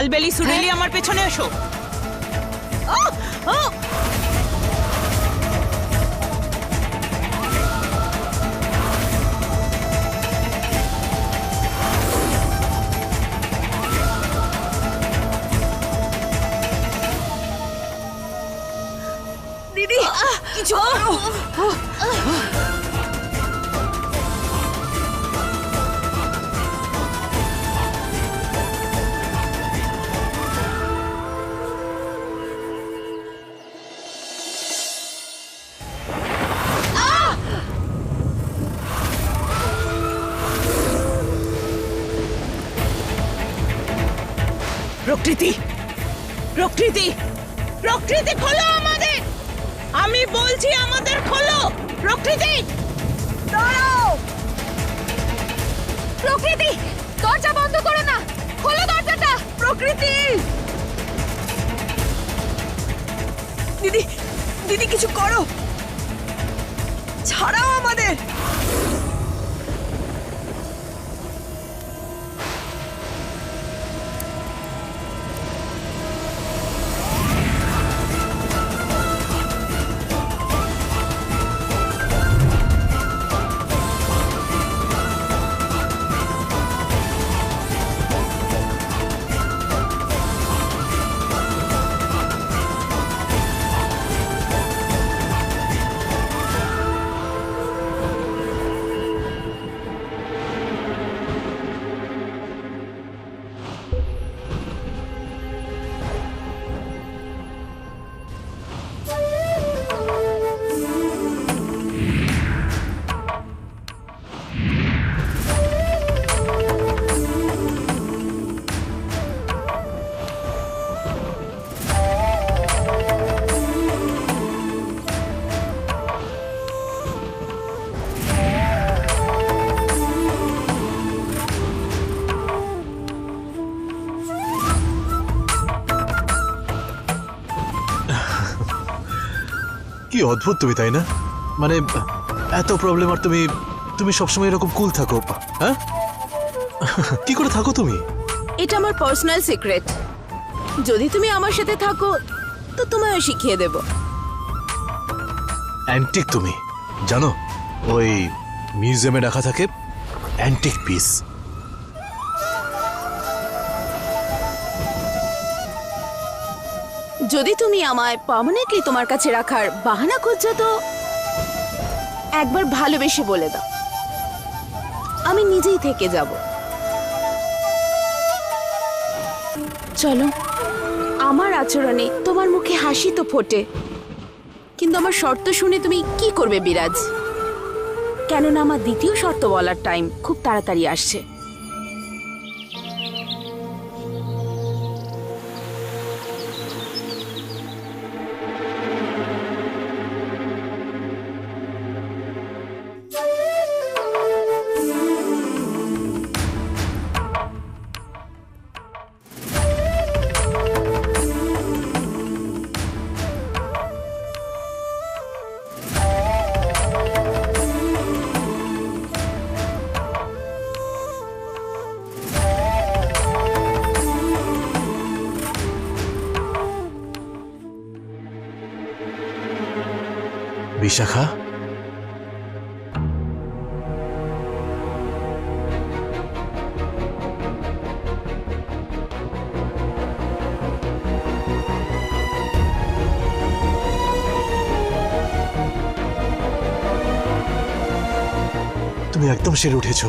আলবেলি সুরেলি আমার পেছনে এসো। দিদি কিছু করো। প্রকৃতি, প্রকৃতি, প্রকৃতি খোলো আমাদের। আমি বলছি আমাদের খোলো। প্রকৃতি দাঁড়াও। প্রকৃতি দরজা বন্ধ করো না, খোলো দরজাটা। প্রকৃতি, দিদি দিদি কিছু করো, ছাড়াও আমাদের। কি অদ্ভুত তুমি, তাই না? মানে এত প্রবলেম আর তুমি তুমি সবসময় এরকম কুল থাকো, হ্যাঁ? কি করে থাকো তুমি? এটা আমার পার্সোনাল সিক্রেট। যদি তুমি আমার সাথে থাকো তো তোমায় শিখিয়ে দেব। অ্যান্টিক তুমি জানো, ওই মিউজিয়ামে রাখা থাকে অ্যান্টিক পিস। যদি তুমি আমায় পার্মানেন্টলি তোমার কাছে রাখার বাহানা খুঁজছো তো একবার ভালোবেসে বলে দাও, আমি নিজেই থেকে যাব। চলো, আমার আচরণে তোমার মুখে হাসি তো ফোটে, কিন্তু আমার শর্ত শুনে তুমি কি করবে বিরাজ? কেননা আমার দ্বিতীয় শর্ত বলার টাইম খুব তাড়াতাড়ি আসছে। বিশাখা, তুমি একদম সেরে উঠেছো।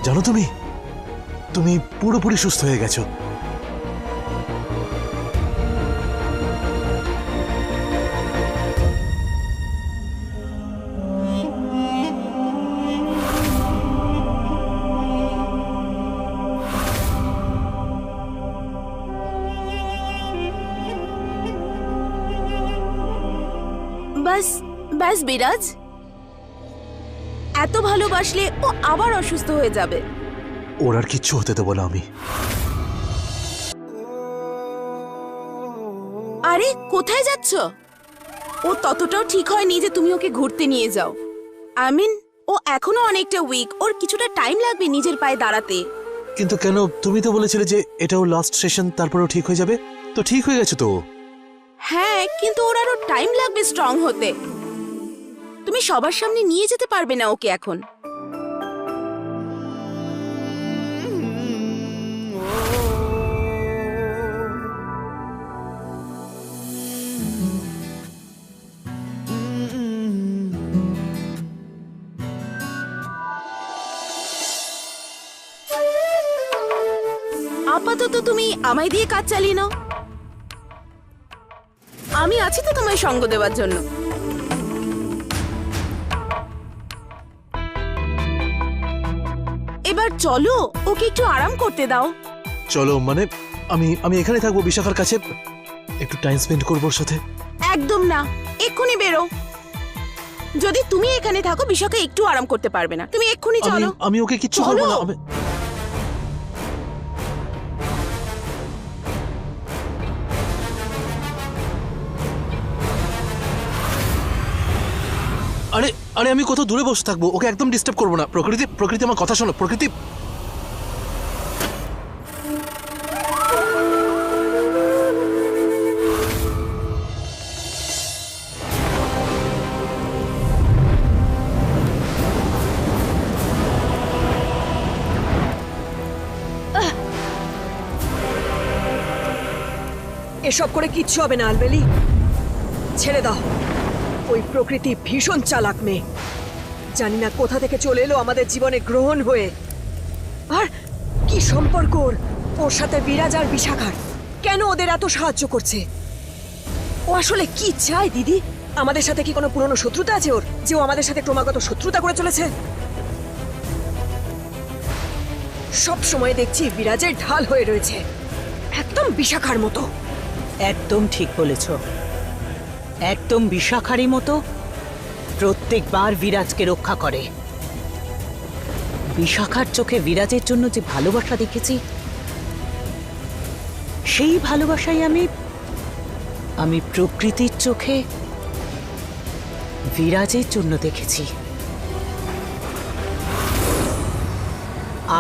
জানো তুমি তুমি পুরোপুরি সুস্থ হয়ে গেছো। বাস বাস বিরাজ, এত ভালোবাসলে ও আবার অসুস্থ হয়ে যাবে। ওর আর কিচ্ছু হতে দেবো না আমি। আরে কোথায় যাচ্ছ? ও ততটাও ঠিক হয়নি যে তুমি ওকে ঘুরতে নিয়ে যাও। আই মিন ও এখনো অনেকটা উইক, ওর কিছুটা টাইম লাগবে নিজের পায়ে দাঁড়াতে। কিন্তু কেন? তুমি তো বলেছিলে যে এটাও লাস্ট সেশন, তারপরেও ঠিক হয়ে যাবে। তো ঠিক হয়ে গেছে তো। হ্যাঁ, কিন্তু ওর আরো টাইম লাগবে স্ট্রং হতে। তুমি সবার সামনে নিয়ে যেতে পারবে না ওকে এখন। আপাতত তুমি আমায় দিয়ে কাজ চালিয়ে নাও, আমি আছি তো তোমায় সঙ্গ দেওয়ার জন্য। এবার চলো, ওকে একটু আরাম করতে দাও। চলো মানে আমি এখানে থাকবো বিশাখার কাছে, একটু টাইম স্পেন্ড করবো ওর সাথে। একদম না, এক্ষুনি বেরো। যদি তুমি এখানে থাকো বিশাখা একটু আরাম করতে পারবে না। তুমি এক্ষুনি চলো। আমি ওকে কিচ্ছু করবো না। আরে আরে আমি কত দূরে বসে থাকবো, ওকে একদম ডিস্টার্ব করবো না। প্রকৃতি প্রকৃতি আমার কথা শোনো। প্রকৃতি, এসব করে কিচ্ছু হবে না আলবেলি, ছেড়ে দাও। ওই প্রকৃতি ভীষণ চালাক মেয়ে, জানি না কোথা থেকে চলে এলো আমাদের জীবনে গ্রহণ হয়ে। আর কি সম্পর্ক ওর সাথে বিরাজ আর বিশাখার? কেন ওদের এত সাহায্য করছে? ও আসলে কি চায় দিদি? আমাদের সাথে কি কোনো পুরনো শত্রুতা আছে ওর, যে ও আমাদের সাথে ক্রমাগত শত্রুতা করে চলেছে? সব সময় দেখছি বিরাজের ঢাল হয়ে রয়েছে, একদম বিশাখার মতো। একদম ঠিক বলেছ, একদম বিশাখারই মতো প্রত্যেকবার বিরাজকে রক্ষা করে। বিশাখার চোখে বিরাজের জন্য যে ভালোবাসা দেখেছি, সেই ভালোবাসাই আমি প্রকৃতির চোখে বিরাজের জন্য দেখেছি।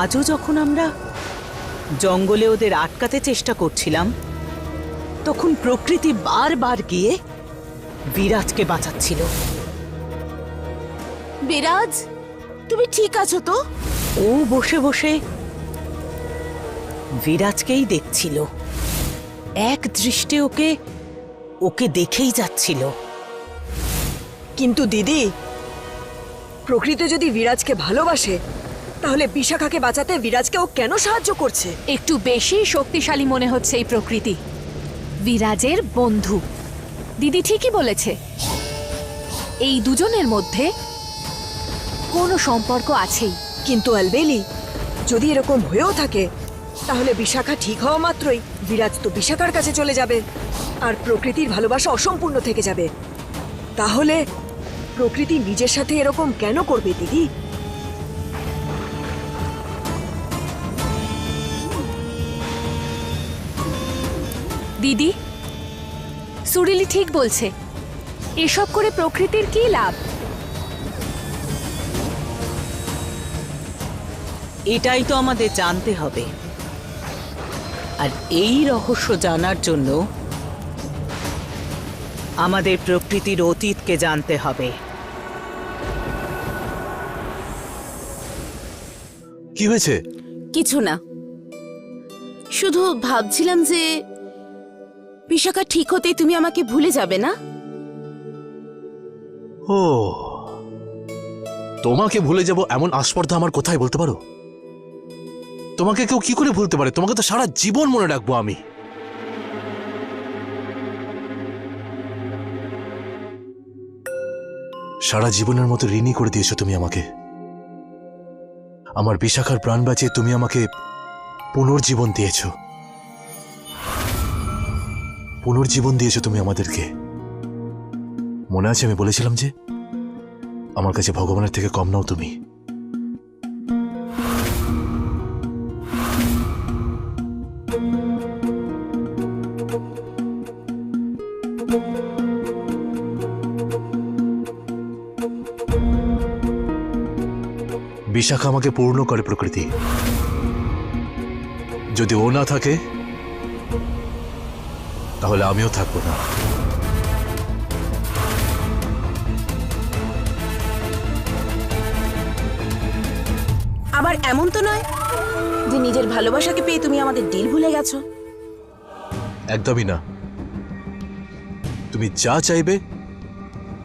আজও যখন আমরা জঙ্গলে ওদের আটকাতে চেষ্টা করছিলাম, তখন প্রকৃতি বারবার গিয়ে বিরাজকে বাঁচাচ্ছিল। বিরাজ, তুমি ঠিক আছো তো? ও বসে বসে বিরাজকেই দেখছিল, এক দৃষ্টে ওকে দেখেই যাচ্ছিল। কিন্তু দিদি, প্রকৃতি যদি বিরাজকে ভালোবাসে, তাহলে বিশাখাকে বাঁচাতে বিরাজকে ও কেন সাহায্য করছে? একটু বেশি শক্তিশালী মনে হচ্ছে এই প্রকৃতি। বিরাজের বন্ধু। দিদি ঠিকই বলেছে, এই দুজনের মধ্যে কোনো সম্পর্ক আছেই। কিন্তু আলবেলি, যদি এরকম হয়েও থাকে, তাহলে বিশাখা ঠিক হওয়া মাত্রই বিরাজ তো বিশাখার কাছে চলে যাবে, আর প্রকৃতির ভালোবাসা অসম্পূর্ণ থেকে যাবে। তাহলে প্রকৃতি নিজের সাথে এরকম কেন করবে দিদি? দিদি, সুরিলি ঠিক বলছে, এসব করে প্রকৃতির কি লাভ? এটাই তো আমাদের জানতে হবে, আর এই রহস্য জানার জন্য আমাদের প্রকৃতির অতীতকে জানতে হবে। কি হয়েছে? কিছু না, শুধু ভাবছিলাম যে বিশাখা ঠিক হতেই তুমি আমাকে ভুলে যাবে না? ও, তোমাকে ভুলে যাব এমন আস্পর্ধা আমার কোথায় বলতে পারো? তোমাকে কেউ কি করে ভুলতে পারে? তোমাকে তো সারা জীবন মনে রাখবো আমি। সারা জীবনের মতো ঋণী করে দিয়েছো তুমি আমাকে। আমার বিশাখার প্রাণ বাঁচিয়ে তুমি আমাকে পুনর্জীবন দিয়েছো। পুনর্জীবন দিয়েছো তুমি আমাদেরকে। মনে আছে আমি বলেছিলাম যে আমার কাছে ভগবানের থেকে কম নাও তুমি। বিশাখা আমাকে পূর্ণ করে প্রকৃতি। যদি ও না থাকে তাহলে আমিও থাকবো না। আবার এমন তো নয় যে নিজের ভালোবাসাকে পেয়ে তুমি আমাদের ডিল ভুলে গেছো। একদমই না। তুমি যা চাইবে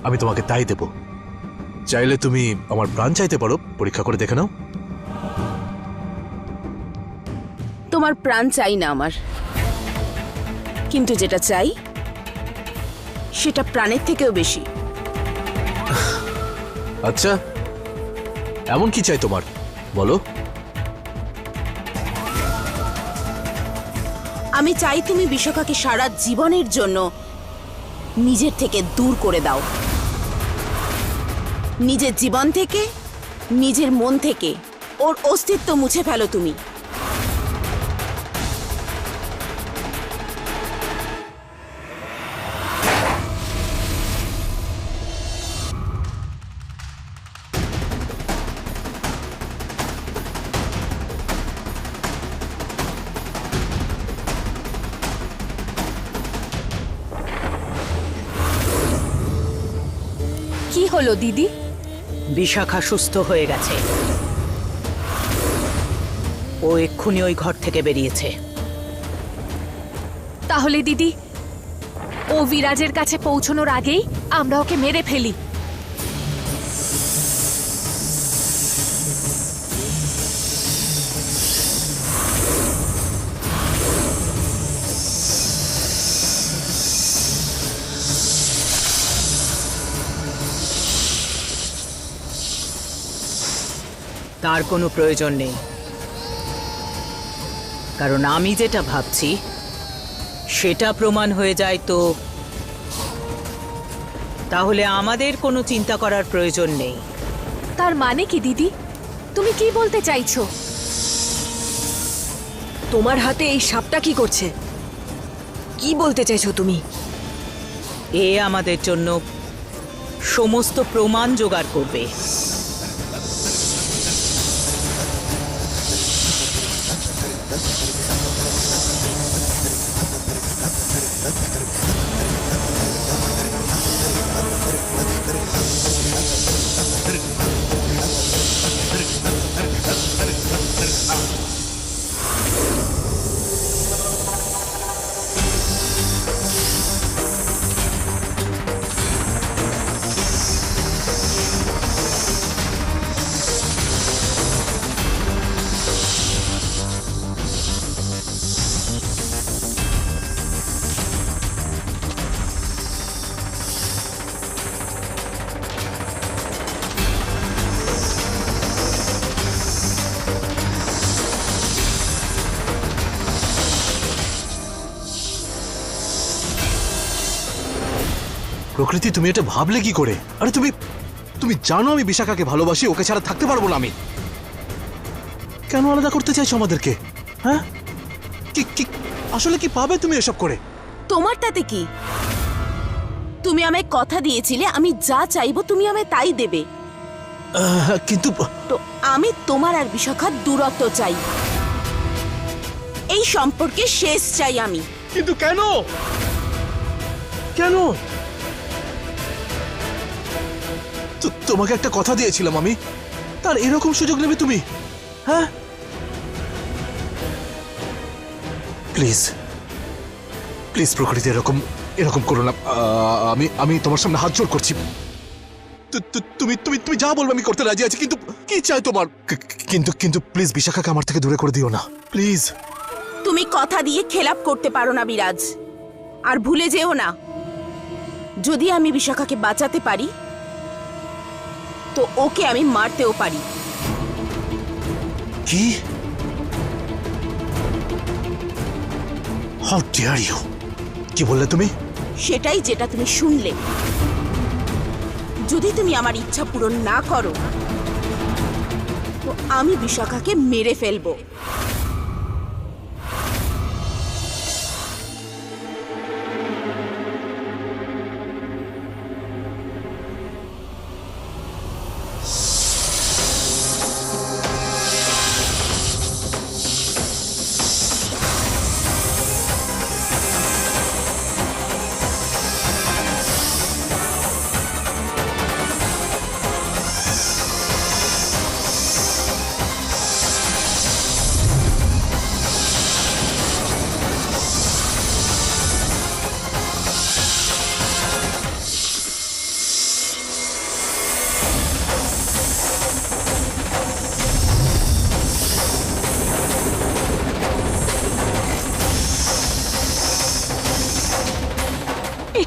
আমি তোমাকে তাই দেব। চাইলে তুমি আমার প্রাণ চাইতে পারো, পরীক্ষা করে দেখে নাও। তোমার প্রাণ চাই না আমার, কিন্তু যেটা চাই সেটা প্রাণের থেকেও বেশি। আচ্ছা, এমন কি চাই তোমার, বলো। আমি চাই তুমি বিশাখাকে সারা জীবনের জন্য নিজের থেকে দূর করে দাও, নিজের জীবন থেকে, নিজের মন থেকে ওর অস্তিত্ব মুছে ফেলো তুমি। কি হলো দিদি? বিশাখা সুস্থ হয়ে গেছে। ও এক্ষুনি ওই ঘর থেকে বেরিয়েছে। তাহলে দিদি, ও বিরাজের কাছে পৌঁছানোর আগেই আমরা ওকে মেরে ফেলি। তার কোনো প্রয়োজন নেই, কারণ আমি যেটা ভাবছি সেটা প্রমাণ হয়ে যায় তো তাহলে আমাদের কোনো চিন্তা করার প্রয়োজন নেই। তার মানে কি দিদি? তুমি কি বলতে চাইছো? তোমার হাতে এই সাপটা কি করছে? কি বলতে চাইছো তুমি? এ আমাদের জন্য সমস্ত প্রমাণ জোগাড় করবে। প্রকৃতি, তুমি এটা ভাবলে কি করে? আরে তুমি তুমি জানো আমি বিশাখাকে ভালোবাসি, ওকে ছাড়া থাকতে পারবো না আমি। কেন আলাদা করতে চাইছো আমাদেরকে? হ্যাঁ, কি কি আসলে কি পাবে তুমি এসব করে? তোমার তাতে কি? তুমি আমায় কথা দিয়েছিলে আমি যা চাইবো তুমি আমায় তাই দেবে। কিন্তু তো আমি তোমার আর বিশাখার দূরত্ব চাই, এই সম্পর্কে শেষ চাই আমি। কিন্তু কেন? কেন? তোমাকে একটা কথা দিয়েছিলাম আমি, তার এরকম সুযোগ নেবে তুমি? হ্যাঁ, প্লিজ প্লিজ প্রকৃতি, এরকম এরকম করো না। আমি তোমার সামনে হাত জোড় করছি। তুমি তুমি তুমি যা বলবে আমি করতে রাজি আছি, কিন্তু কি চাই তোমার? কিন্তু কিন্তু প্লিজ বিশাখাকে আমার থেকে দূরে করে দিও না, প্লিজ। তুমি কথা দিয়ে খেলাপ করতে পারো না বিরাজ, আর ভুলে যেও না যদি আমি বিশাখাকে বাঁচাতে পারি তো ওকে আমি মারতেও পারি। কি? How dare you! কি বললে তুমি? সেটাই যেটা তুমি শুনলে। যদি তুমি আমার ইচ্ছা পূরণ না করো তো আমি বিশাখাকে মেরে ফেলবো।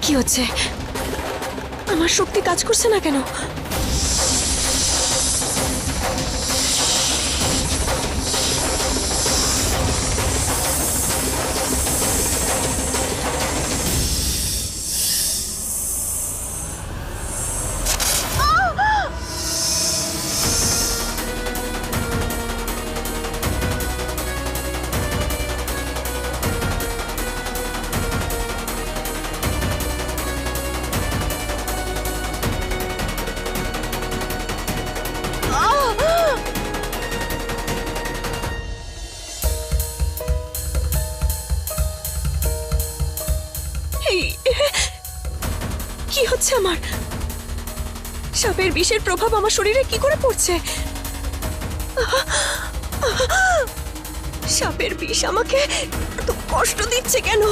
কি হচ্ছে? আমার শক্তি কাজ করছে না কেন? কি হচ্ছে আমার? সাপের বিষের প্রভাব আমার শরীরে কি করে পড়ছে? সাপের বিষ আমাকে এত কষ্ট দিচ্ছে কেন?